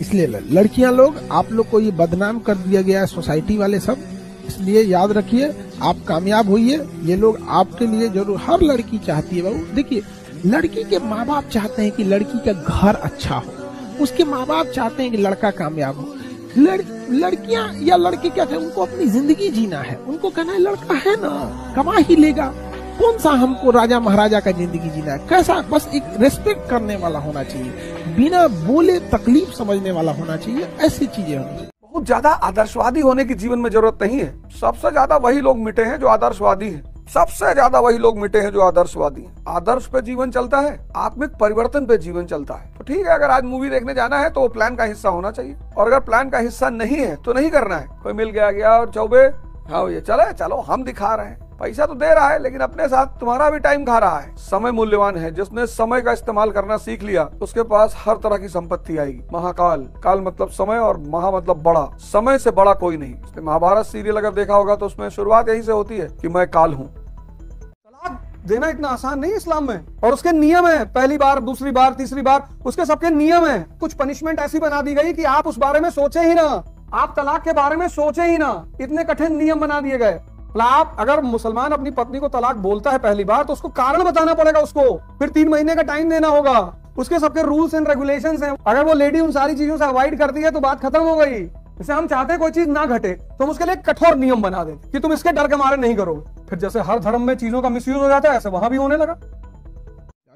इसलिए लड़कियां लोग, आप लोग को ये बदनाम कर दिया गया है सोसाइटी वाले सब, इसलिए याद रखिए आप कामयाब होइए। ये लोग आपके लिए जरूर, हर लड़की चाहती है बाबू। देखिए, लड़की के माँ बाप चाहते हैं कि लड़की का घर अच्छा हो, उसके माँ बाप चाहते हैं कि लड़का कामयाब हो। लड़कियां या लड़के क्या चाहते हैं, उनको अपनी जिंदगी जीना है, उनको कहना है लड़का है ना कमा ही लेगा, कौन सा हमको राजा महाराजा का जिंदगी जीना है, कैसा, बस एक रेस्पेक्ट करने वाला होना चाहिए, बिना बोले तकलीफ समझने वाला होना चाहिए, ऐसी चीजें होनी चाहिए। बहुत ज्यादा आदर्शवादी होने की जीवन में जरूरत नहीं है। सबसे ज्यादा वही लोग मिटे हैं जो आदर्शवादी हैं। सबसे ज्यादा वही लोग मिटे हैं जो आदर्शवादी हैं। आदर्श पे जीवन चलता है, आत्मिक परिवर्तन पे जीवन चलता है। तो ठीक है, अगर आज मूवी देखने जाना है तो वो प्लान का हिस्सा होना चाहिए, और अगर प्लान का हिस्सा नहीं है तो नहीं करना है। कोई मिल गया और चौबे हाँ ये चलो हम दिखा रहे हैं, पैसा तो दे रहा है लेकिन अपने साथ तुम्हारा भी टाइम खा रहा है। समय मूल्यवान है, जिसने समय का इस्तेमाल करना सीख लिया उसके पास हर तरह की संपत्ति आएगी। महाकाल, काल मतलब समय और महा मतलब बड़ा, समय से बड़ा कोई नहीं। महाभारत सीरियल अगर देखा होगा तो उसमें शुरुआत यही से होती है कि मैं काल हूँ। तलाक देना इतना आसान नहीं इस्लाम में, और उसके नियम है, पहली बार, दूसरी बार, तीसरी बार, उसके सबके नियम है। कुछ पनिशमेंट ऐसी बना दी गई कि आप उस बारे में सोचे ही ना, आप तलाक के बारे में सोचे ही ना, इतने कठिन नियम बना दिए गए। आप अगर मुसलमान अपनी पत्नी को तलाक बोलता है पहली बार तो उसको कारण बताना पड़ेगा, उसको फिर 3 महीने का टाइम देना होगा, उसके सबके रूल्स एंड रेगुलेशंस हैं। अगर वो लेडी उन सारी चीजों से अवॉइड करती है तो बात खत्म हो गई। जैसे हम चाहते हैं कोई चीज ना घटे तो हम उसके लिए कठोर नियम बना दें कि तुम इसके डर के मारे नहीं करोगे। फिर जैसे हर धर्म में चीजों का मिसयूज हो जाता है ऐसे वहां भी होने लगा।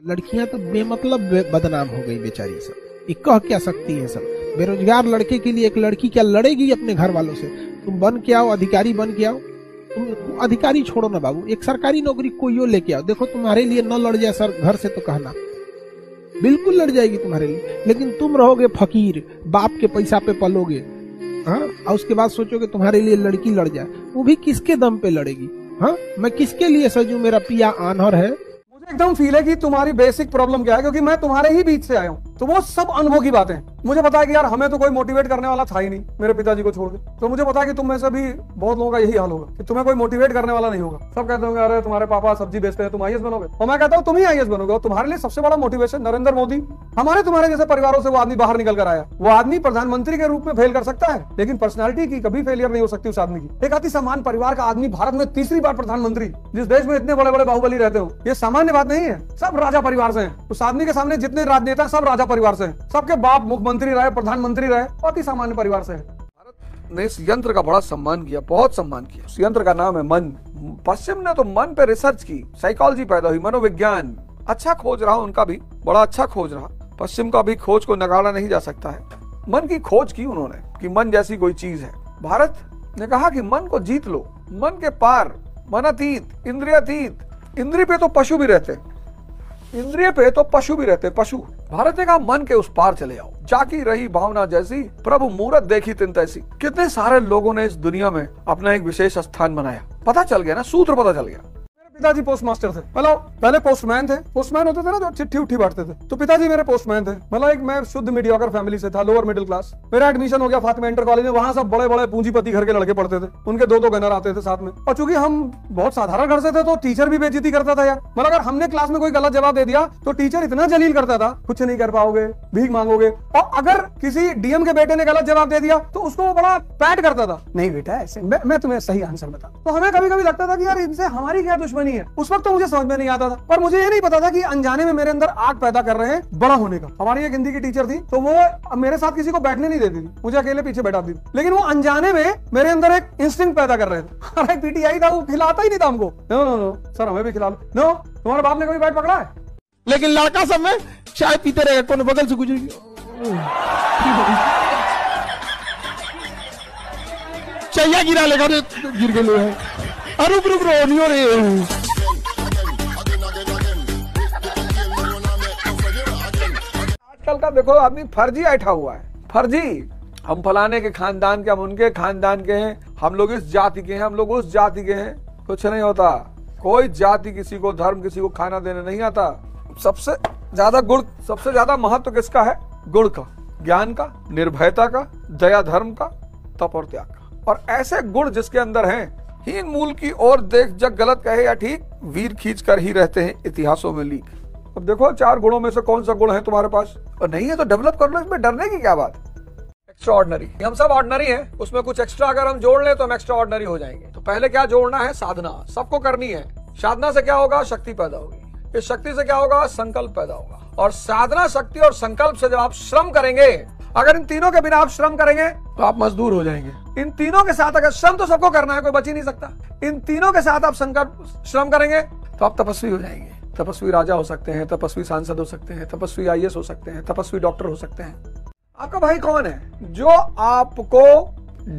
लड़कियां तो बेमतलब बदनाम हो गई बेचारी सब, ये कह क्या सकती है सब। बेरोजगार लड़के के लिए एक लड़की क्या लड़ेगी अपने घर वालों से? तुम बन के आओ, अधिकारी बन के आओ। तुम अधिकारी छोड़ो ना बाबू, एक सरकारी नौकरी कोई और लेके आओ। देखो तुम्हारे लिए न लड़ जाए सर घर से तो कहना, बिल्कुल लड़ जाएगी तुम्हारे लिए, लेकिन तुम रहोगे फकीर, बाप के पैसा पे पलोगे। हाँ, और उसके बाद सोचोगे तुम्हारे लिए लड़की लड़ जाए, वो भी किसके दम पे लड़ेगी? हाँ, मैं किसके लिए सजू, मेरा पिया आन्हर है। मुझे एकदम फील है कि तुम्हारी बेसिक प्रॉब्लम क्या है, क्योंकि मैं तुम्हारे ही बीच से आया हूँ, तो वो सब अनुभव की बातें। मुझे पता है कि यार हमें तो कोई मोटिवेट करने वाला था ही नहीं, मेरे पिताजी को छोड़ के। तो मुझे पता है कि तुम में से भी बहुत लोगों का यही हाल होगा कि तुम्हें कोई मोटिवेट करने वाला नहीं होगा। सब कहते होंगे अरे तुम्हारे पापा सब्जी बेचते हैं, तुम आईएएस बनोगे। और मैं कहता हूँ तुम ही आईएएस बनोगे। और तुम्हारे लिए सबसे बड़ा मोटिवेशन नरेंद्र मोदी, हमारे तुम्हारे जैसे परिवारों से वो आदमी बाहर निकल कर आया। वो आदमी प्रधानमंत्री के रूप में फेल कर सकता है लेकिन पर्सनैलिटी की कभी फेलियर नहीं हो सकती उस आदमी की। एक अति सामान्य परिवार का आदमी भारत में तीसरी बार प्रधानमंत्री, जिस देश में इतने बड़े बड़े बाहुबली रहते हो, ये सामान्य बात नहीं है। सब राजा परिवार से हैं। उस आदमी के सामने जितने राजनेता सब राजा परिवार से हैं। सबके बाप मुख्यमंत्री रहे, प्रधानमंत्री रहे, अति सामान्य परिवार से है। भारत ने इस यंत्र का बड़ा सम्मान किया, बहुत सम्मान किया। उस यंत्र का नाम है मन। पश्चिम ने तो मन पे रिसर्च की, साइकोलॉजी पैदा हुई, मनोविज्ञान अच्छा खोज रहा, उनका भी बड़ा अच्छा खोज रहा। पश्चिम का भी खोज को नकारा नहीं जा सकता है। मन की खोज की उन्होंने कि मन जैसी कोई चीज है। भारत ने कहा कि मन को जीत लो, मन के पार, मन अतीत, इंद्रियातीत। इंद्रिय पे तो पशु भी रहते, इंद्रिय पे तो पशु भी रहते, पशु। भारत ने कहा मन के उस पार चले आओ, जाकी रही भावना जैसी, प्रभु मूरत देखी तिन तैसी। कितने सारे लोगों ने इस दुनिया में अपना एक विशेष स्थान बनाया। पता चल गया ना, सूत्र पता चल गया। पिताजी पोस्ट मास्टर थे, मतलब पहले पोस्टमैन थे। पोस्टमैन होते थे ना जो चिट्ठी उठी बांटते थे, तो पिताजी मेरे पोस्टमैन थे। मतलब एक मैं शुद्ध मीडियोकर फैमिली से था, लोअर मिडिल क्लास। मेरा एडमिशन हो गया फातिमा इंटर कॉलेज में, वहां सब बड़े बड़े पूंजीपति घर के लड़के पढ़ते थे, उनके 2-2 गनर आते थे साथ में। और चूंकि हम बहुत साधारण घर से थे तो टीचर भी बेइज्जती करता था यार। मतलब अगर हमने क्लास में कोई गलत जवाब दे दिया तो टीचर इतना जलील करता था, कुछ नहीं कर पाओगे, भीख मांगोगे। और अगर किसी डीएम के बेटे ने गलत जवाब दे दिया तो उसको वो बड़ा पैट करता था, नहीं बेटा ऐसे, मैं तुम्हें सही आंसर बता। तो हमें कभी कभी लगता था कि यार इनसे हमारी क्या दुश्मनी है। उस वक्त तो मुझे समझ में नहीं आता था, पर मुझे ये नहीं पता था कि अनजाने में मेरे अंदर आग पैदा कर रहे हैं बड़ा होने का। हमारी एक हिंदी की टीचर थी, तो वो मेरे साथ किसी को बैठने नहीं देती थी, मुझे अकेले पीछे बैठाती थी, लेकिन वो अनजाने में मेरे अंदर एक इंस्टिंक्ट पैदा कर रहे थे। और एक पीटीआई था, वो खिलाता ही नहीं था हमको। नो सर हमें भी खिला लो। नो, तुम्हारे बाप ने कभी बैट पकड़ा है? लेकिन लड़का सब में चाय पीते रहेगा, कौन बगल से गुजरेगी, चैया गिरा लेगा, गिर गए। अरे रुक रो नहीं हो रहे। आजकल का देखो आदमी फर्जी ऐठा हुआ है, फर्जी। हम फलाने के खानदान के, हम उनके खानदान के हैं, हम लोग इस जाति के हैं, हम लोग उस जाति के हैं। कुछ नहीं होता। कोई जाति किसी को, धर्म किसी को खाना देने नहीं आता। सबसे ज्यादा गुण, सबसे ज्यादा महत्व किसका है? गुण का, ज्ञान का, निर्भयता का, दया धर्म का, तप और त्याग का। और ऐसे गुण जिसके अंदर हैं, हीन मूल की ओर देख जग गलत कहे या ठीक, वीर खींच कर ही रहते हैं इतिहासों में लीक। अब देखो 4 गुणों में से कौन सा गुण है तुम्हारे पास, और नहीं है तो डेवलप कर लो, इसमें डरने की क्या बात। Extra ordinary. हम सब ऑर्डिनरी हैं, उसमें कुछ एक्स्ट्रा अगर हम जोड़ लें तो हम एक्स्ट्रा ऑर्डिनरी हो जाएंगे। तो पहले क्या जोड़ना है? साधना सबको करनी है। साधना से क्या होगा? शक्ति पैदा होगी। इस शक्ति से क्या होगा? संकल्प पैदा होगा। और साधना, शक्ति और संकल्प से जब आप श्रम करेंगे, अगर इन तीनों के बिना आप श्रम करेंगे तो आप मजदूर हो जाएंगे। इन तीनों के साथ अगर श्रम तो सबको करना है, कोई बच ही नहीं सकता। इन तीनों के साथ आप संकल्प श्रम करेंगे तो आप तपस्वी हो जाएंगे। तपस्वी राजा हो सकते हैं, तपस्वी सांसद हो सकते हैं, तपस्वी आईएएस हो सकते हैं, तपस्वी डॉक्टर हो सकते हैं। आपका भाई कौन है? जो आपको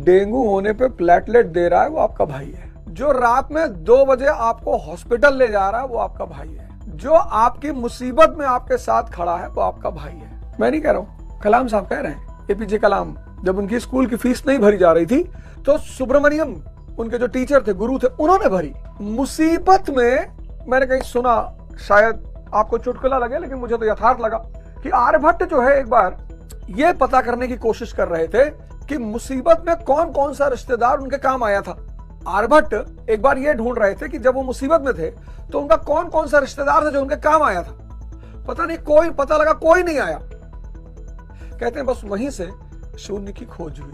डेंगू होने पे प्लेटलेट दे रहा है वो आपका भाई है। जो रात में 2 बजे आपको हॉस्पिटल ले जा रहा है वो आपका भाई है। जो आपकी मुसीबत में आपके साथ खड़ा है वो आपका भाई है। मैं नहीं कह रहा हूं, कलाम साहब कह रहे हैं। एपीजे कलाम, जब उनकी स्कूल की फीस नहीं भरी जा रही थी तो सुब्रमण्यम, उनके जो टीचर थे, गुरु थे, उन्होंने भरी। मुसीबत में मैंने कहीं सुना, शायद आपको चुटकुला लगे लेकिन मुझे तो यथार्थ लगा, कि आर्यभट्ट जो है एक बार ये पता करने की कोशिश कर रहे थे कि मुसीबत में कौन कौन सा रिश्तेदार उनके काम आया था। आर्यभट्ट एक बार ये ढूंढ रहे थे कि जब वो मुसीबत में थे तो उनका कौन कौन सा रिश्तेदार था जो उनके काम आया था। पता नहीं, कोई पता लगा कोई नहीं आया। कहते हैं बस वहीं से शून्य की खोज हुई।